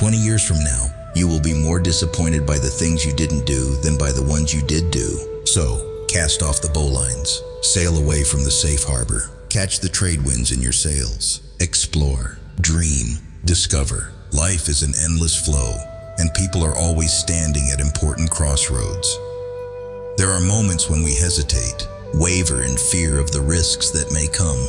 20 years from now, you will be more disappointed by the things you didn't do than by the ones you did do. So, cast off the bowlines. Sail away from the safe harbor. Catch the trade winds in your sails. Explore, dream, discover. Life is an endless flow, and people are always standing at important crossroads. There are moments when we hesitate, waver in fear of the risks that may come.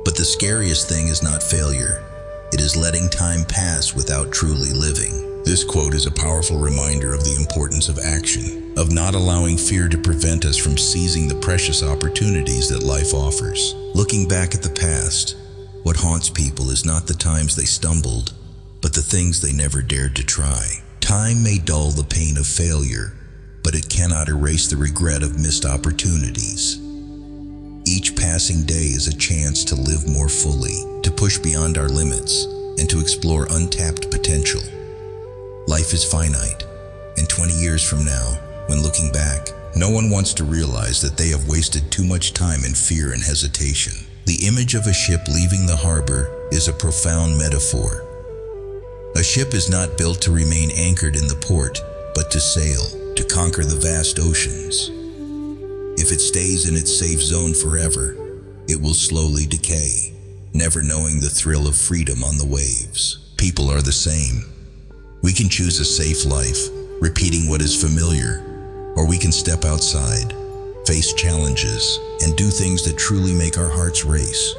But the scariest thing is not failure. It is letting time pass without truly living. This quote is a powerful reminder of the importance of action, of not allowing fear to prevent us from seizing the precious opportunities that life offers. Looking back at the past, what haunts people is not the times they stumbled, but the things they never dared to try. Time may dull the pain of failure, but it cannot erase the regret of missed opportunities. Each passing day is a chance to live more fully, to push beyond our limits, and to explore untapped potential. Life is finite, and 20 years from now, when looking back, no one wants to realize that they have wasted too much time in fear and hesitation. The image of a ship leaving the harbor is a profound metaphor. A ship is not built to remain anchored in the port, but to sail, to conquer the vast oceans. If it stays in its safe zone forever, it will slowly decay, never knowing the thrill of freedom on the waves. People are the same. We can choose a safe life, repeating what is familiar, or we can step outside, face challenges, and do things that truly make our hearts race.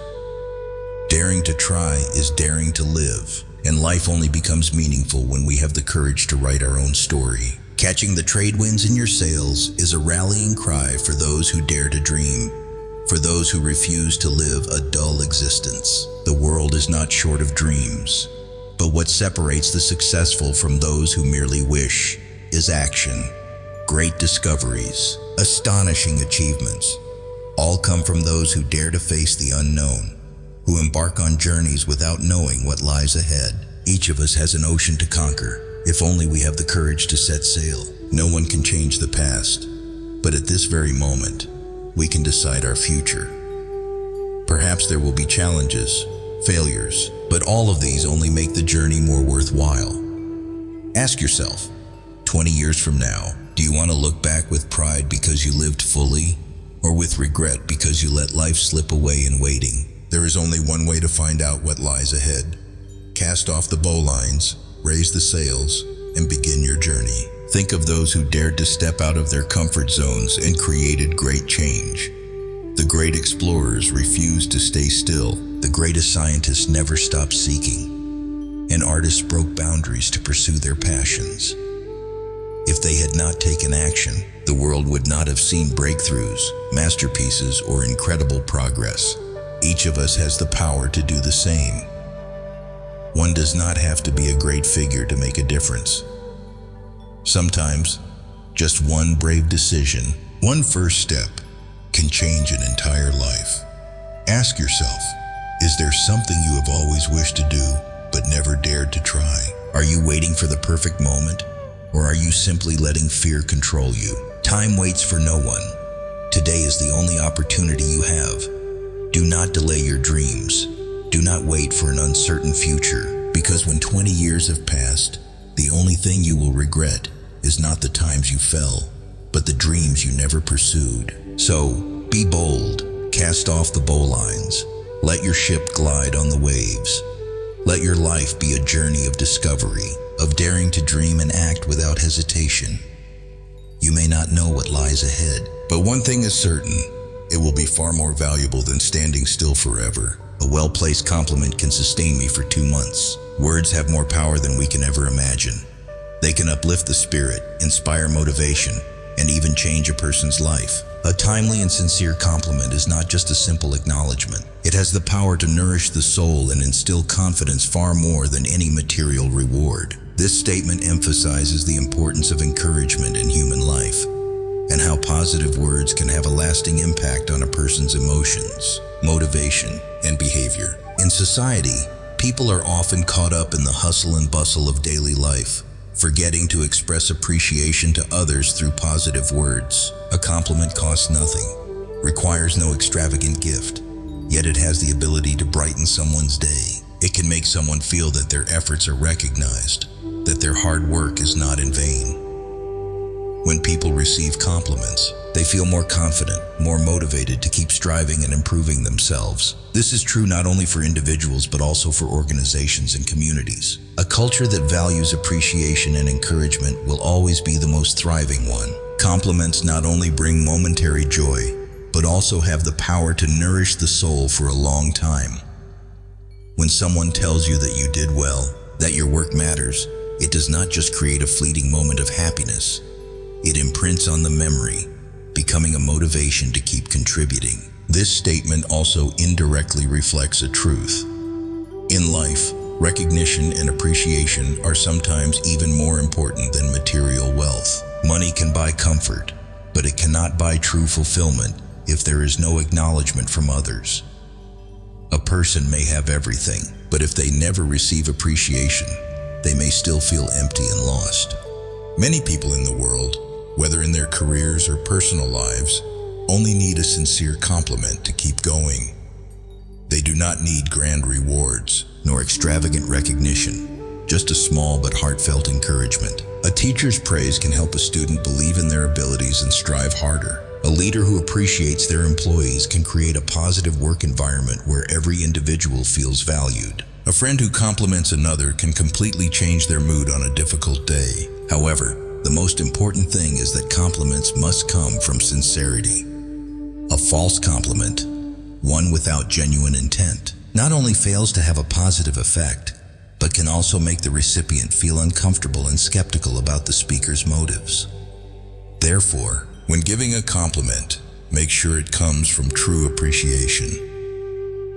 Daring to try is daring to live, and life only becomes meaningful when we have the courage to write our own story. Catching the trade winds in your sails is a rallying cry for those who dare to dream, for those who refuse to live a dull existence. The world is not short of dreams, but what separates the successful from those who merely wish is action. Great discoveries, astonishing achievements, all come from those who dare to face the unknown, who embark on journeys without knowing what lies ahead. Each of us has an ocean to conquer, if only we have the courage to set sail. No one can change the past, but at this very moment, we can decide our future. Perhaps there will be challenges, failures, but all of these only make the journey more worthwhile. Ask yourself, 20 years from now, do you want to look back with pride because you lived fully, or with regret because you let life slip away in waiting? There is only one way to find out what lies ahead. Cast off the bowlines, raise the sails, and begin your journey. Think of those who dared to step out of their comfort zones and created great change. The great explorers refused to stay still. The greatest scientists never stopped seeking. And artists broke boundaries to pursue their passions. If they had not taken action, the world would not have seen breakthroughs, masterpieces, or incredible progress. Each of us has the power to do the same. One does not have to be a great figure to make a difference. Sometimes, just one brave decision, one first step, can change an entire life. Ask yourself, is there something you have always wished to do, but never dared to try? Are you waiting for the perfect moment, or are you simply letting fear control you? Time waits for no one. Today is the only opportunity you have. Do not delay your dreams. Do not wait for an uncertain future, because when 20 years have passed, the only thing you will regret is not the times you fell, but the dreams you never pursued. So, be bold, cast off the bowlines, let your ship glide on the waves. Let your life be a journey of discovery, of daring to dream and act without hesitation. You may not know what lies ahead, but one thing is certain, it will be far more valuable than standing still forever. A well-placed compliment can sustain me for 2 months. Words have more power than we can ever imagine. They can uplift the spirit, inspire motivation, and even change a person's life. A timely and sincere compliment is not just a simple acknowledgement. It has the power to nourish the soul and instill confidence far more than any material reward. This statement emphasizes the importance of encouragement in human life, and how positive words can have a lasting impact on a person's emotions, motivation, and behavior. In society, people are often caught up in the hustle and bustle of daily life, forgetting to express appreciation to others through positive words. A compliment costs nothing, requires no extravagant gift, yet it has the ability to brighten someone's day. It can make someone feel that their efforts are recognized, that their hard work is not in vain. When people receive compliments, they feel more confident, more motivated to keep striving and improving themselves. This is true not only for individuals but also for organizations and communities. A culture that values appreciation and encouragement will always be the most thriving one. Compliments not only bring momentary joy, but also have the power to nourish the soul for a long time. When someone tells you that you did well, that your work matters, it does not just create a fleeting moment of happiness. It imprints on the memory, becoming a motivation to keep contributing. This statement also indirectly reflects a truth. In life, recognition and appreciation are sometimes even more important than material wealth. Money can buy comfort, but it cannot buy true fulfillment if there is no acknowledgement from others. A person may have everything, but if they never receive appreciation, they may still feel empty and lost. Many people in the world, whether in their careers or personal lives, only need a sincere compliment to keep going. They do not need grand rewards, nor extravagant recognition, just a small but heartfelt encouragement. A teacher's praise can help a student believe in their abilities and strive harder. A leader who appreciates their employees can create a positive work environment where every individual feels valued. A friend who compliments another can completely change their mood on a difficult day. However, the most important thing is that compliments must come from sincerity. A false compliment, one without genuine intent, not only fails to have a positive effect, but can also make the recipient feel uncomfortable and skeptical about the speaker's motives. Therefore, when giving a compliment, make sure it comes from true appreciation.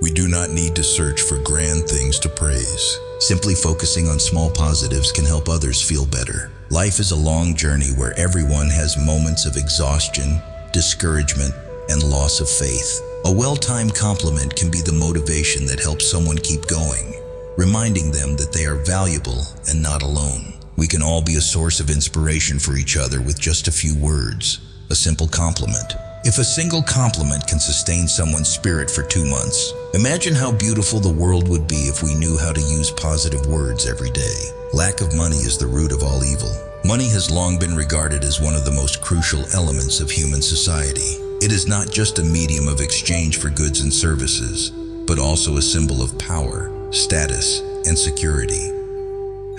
We do not need to search for grand things to praise. Simply focusing on small positives can help others feel better. Life is a long journey where everyone has moments of exhaustion, discouragement, and loss of faith. A well-timed compliment can be the motivation that helps someone keep going, reminding them that they are valuable and not alone. We can all be a source of inspiration for each other with just a few words, a simple compliment. If a single compliment can sustain someone's spirit for 2 months, imagine how beautiful the world would be if we knew how to use positive words every day. Lack of money is the root of all evil. Money has long been regarded as one of the most crucial elements of human society. It is not just a medium of exchange for goods and services, but also a symbol of power, status, and security.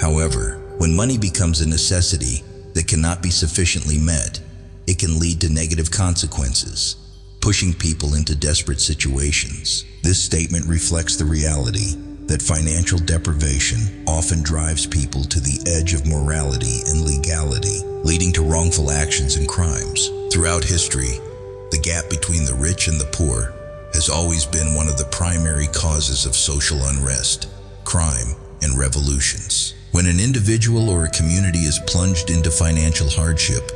However, when money becomes a necessity that cannot be sufficiently met, it can lead to negative consequences, pushing people into desperate situations. This statement reflects the reality that financial deprivation often drives people to the edge of morality and legality, leading to wrongful actions and crimes. Throughout history, the gap between the rich and the poor has always been one of the primary causes of social unrest, crime, and revolutions. When an individual or a community is plunged into financial hardship,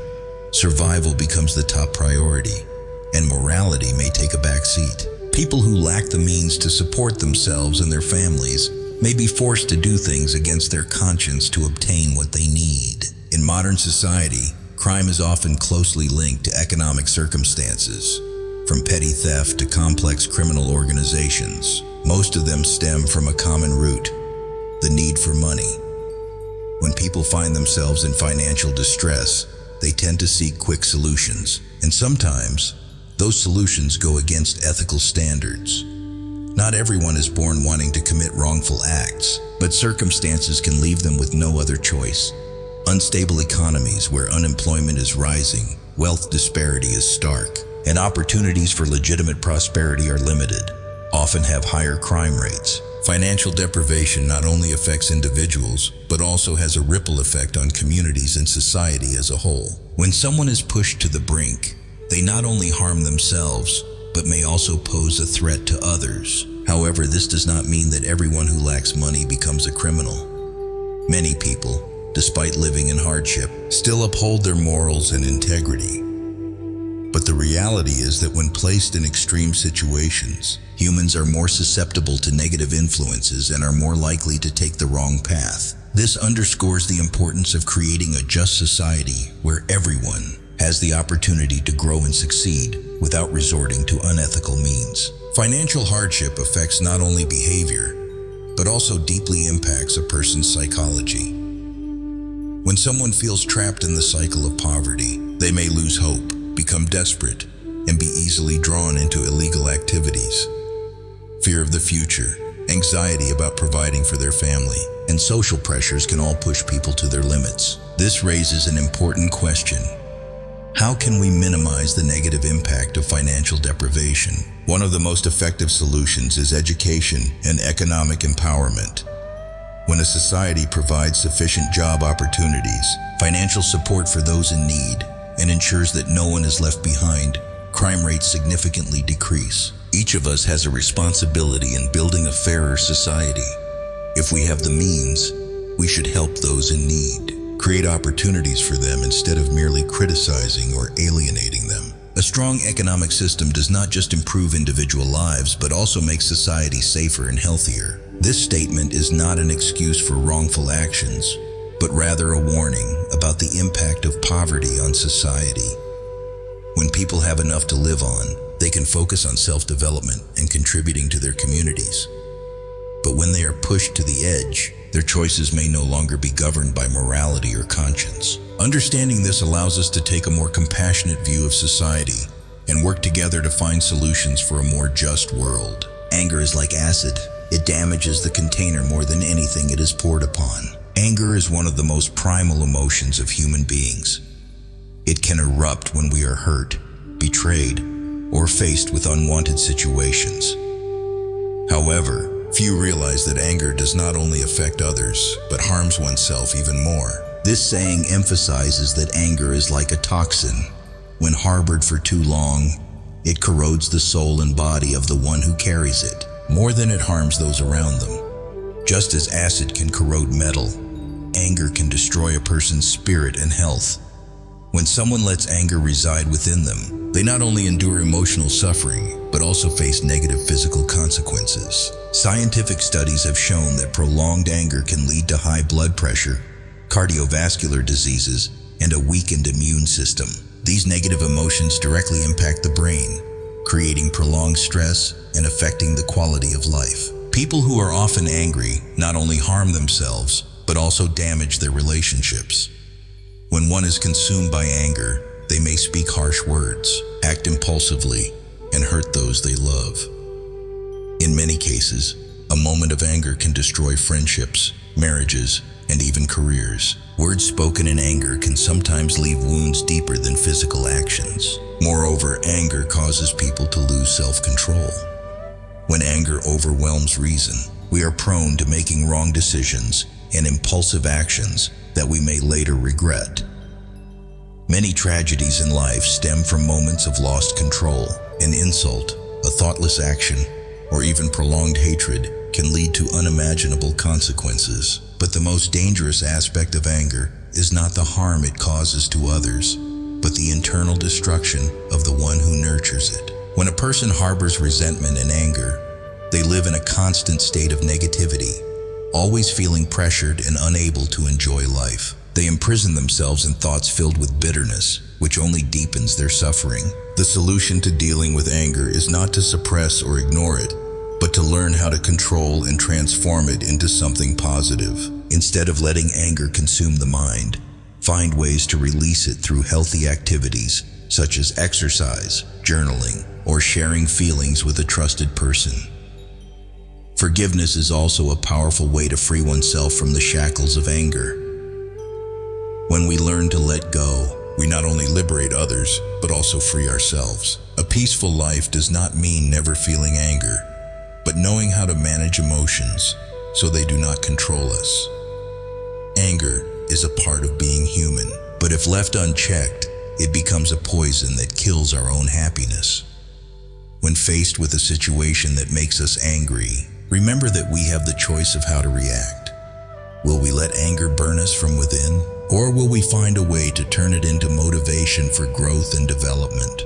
survival becomes the top priority, and morality may take a back seat. People who lack the means to support themselves and their families may be forced to do things against their conscience to obtain what they need. In modern society, crime is often closely linked to economic circumstances. From petty theft to complex criminal organizations, most of them stem from a common root: the need for money. When people find themselves in financial distress, they tend to seek quick solutions, and sometimes those solutions go against ethical standards. Not everyone is born wanting to commit wrongful acts, but circumstances can leave them with no other choice. Unstable economies where unemployment is rising, wealth disparity is stark, and opportunities for legitimate prosperity are limited, often have higher crime rates. Financial deprivation not only affects individuals, but also has a ripple effect on communities and society as a whole. When someone is pushed to the brink, they not only harm themselves, but may also pose a threat to others. However, this does not mean that everyone who lacks money becomes a criminal. Many people, despite living in hardship, still uphold their morals and integrity. But the reality is that when placed in extreme situations, humans are more susceptible to negative influences and are more likely to take the wrong path. This underscores the importance of creating a just society where everyone has the opportunity to grow and succeed without resorting to unethical means. Financial hardship affects not only behavior, but also deeply impacts a person's psychology. When someone feels trapped in the cycle of poverty, they may lose hope, become desperate, and be easily drawn into illegal activities. Fear of the future, anxiety about providing for their family, and social pressures can all push people to their limits. This raises an important question. How can we minimize the negative impact of financial deprivation? One of the most effective solutions is education and economic empowerment. When a society provides sufficient job opportunities, financial support for those in need, and ensures that no one is left behind, crime rates significantly decrease. Each of us has a responsibility in building a fairer society. If we have the means, we should help those in need, create opportunities for them instead of merely criticizing or alienating them. A strong economic system does not just improve individual lives, but also makes society safer and healthier. This statement is not an excuse for wrongful actions, but rather a warning about the impact of poverty on society. When people have enough to live on, they can focus on self-development and contributing to their communities. But when they are pushed to the edge, their choices may no longer be governed by morality or conscience. Understanding this allows us to take a more compassionate view of society and work together to find solutions for a more just world. Anger is like acid. It damages the container more than anything it is poured upon. Anger is one of the most primal emotions of human beings. It can erupt when we are hurt, betrayed, or faced with unwanted situations. However, few realize that anger does not only affect others, but harms oneself even more. This saying emphasizes that anger is like a toxin. When harbored for too long, it corrodes the soul and body of the one who carries it, more than it harms those around them. Just as acid can corrode metal, anger can destroy a person's spirit and health. When someone lets anger reside within them, they not only endure emotional suffering, but also face negative physical consequences. Scientific studies have shown that prolonged anger can lead to high blood pressure, cardiovascular diseases, and a weakened immune system. These negative emotions directly impact the brain, creating prolonged stress and affecting the quality of life. People who are often angry not only harm themselves, but also damage their relationships. When one is consumed by anger, they may speak harsh words, act impulsively, and hurt those they love. In many cases, a moment of anger can destroy friendships, marriages, and even careers. Words spoken in anger can sometimes leave wounds deeper than physical actions. Moreover, anger causes people to lose self-control. When anger overwhelms reason, we are prone to making wrong decisions and impulsive actions that we may later regret. Many tragedies in life stem from moments of lost control. An insult, a thoughtless action, or even prolonged hatred can lead to unimaginable consequences. But the most dangerous aspect of anger is not the harm it causes to others, but the internal destruction of the one who nurtures it. When a person harbors resentment and anger, they live in a constant state of negativity, always feeling pressured and unable to enjoy life. They imprison themselves in thoughts filled with bitterness, which only deepens their suffering. The solution to dealing with anger is not to suppress or ignore it, but to learn how to control and transform it into something positive. Instead of letting anger consume the mind, find ways to release it through healthy activities, such as exercise, journaling, or sharing feelings with a trusted person. Forgiveness is also a powerful way to free oneself from the shackles of anger. When we learn to let go, we not only liberate others, but also free ourselves. A peaceful life does not mean never feeling anger, but knowing how to manage emotions so they do not control us. Anger is a part of being human, but if left unchecked, it becomes a poison that kills our own happiness. When faced with a situation that makes us angry, remember that we have the choice of how to react. Will we let anger burn us from within, or will we find a way to turn it into motivation for growth and development?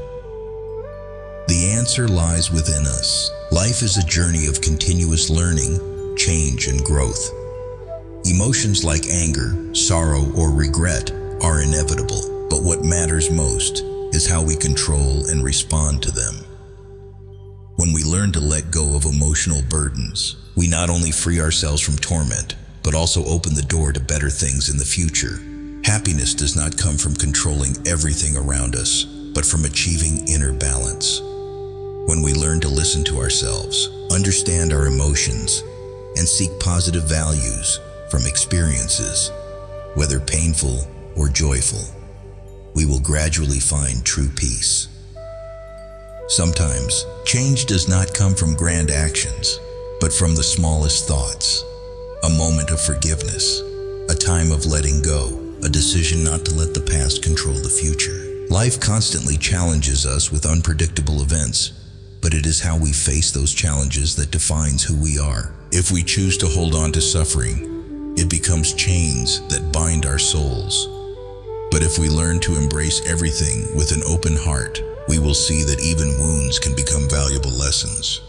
The answer lies within us. Life is a journey of continuous learning, change, and growth. Emotions like anger, sorrow, or regret are inevitable, but what matters most is how we control and respond to them. When we learn to let go of emotional burdens, we not only free ourselves from torment, but also open the door to better things in the future. Happiness does not come from controlling everything around us, but from achieving inner balance. When we learn to listen to ourselves, understand our emotions, and seek positive values from experiences, whether painful or joyful, we will gradually find true peace. Sometimes, change does not come from grand actions, but from the smallest thoughts. A moment of forgiveness, a time of letting go, a decision not to let the past control the future. Life constantly challenges us with unpredictable events, but it is how we face those challenges that defines who we are. If we choose to hold on to suffering, it becomes chains that bind our souls. But if we learn to embrace everything with an open heart, we will see that even wounds can become valuable lessons.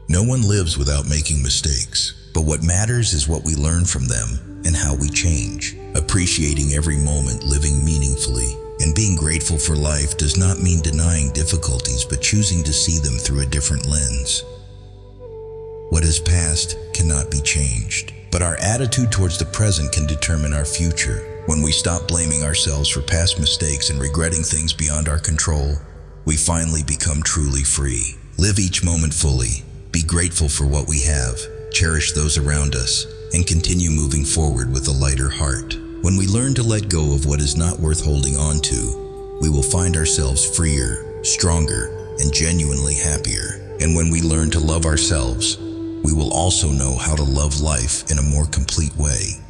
No one lives without making mistakes, but what matters is what we learn from them and how we change. Appreciating every moment, living meaningfully, and being grateful for life does not mean denying difficulties, but choosing to see them through a different lens. What is past cannot be changed, but our attitude towards the present can determine our future. When we stop blaming ourselves for past mistakes and regretting things beyond our control, we finally become truly free. Live each moment fully, be grateful for what we have, cherish those around us, and continue moving forward with a lighter heart. When we learn to let go of what is not worth holding on to, we will find ourselves freer, stronger, and genuinely happier. And when we learn to love ourselves, we will also know how to love life in a more complete way.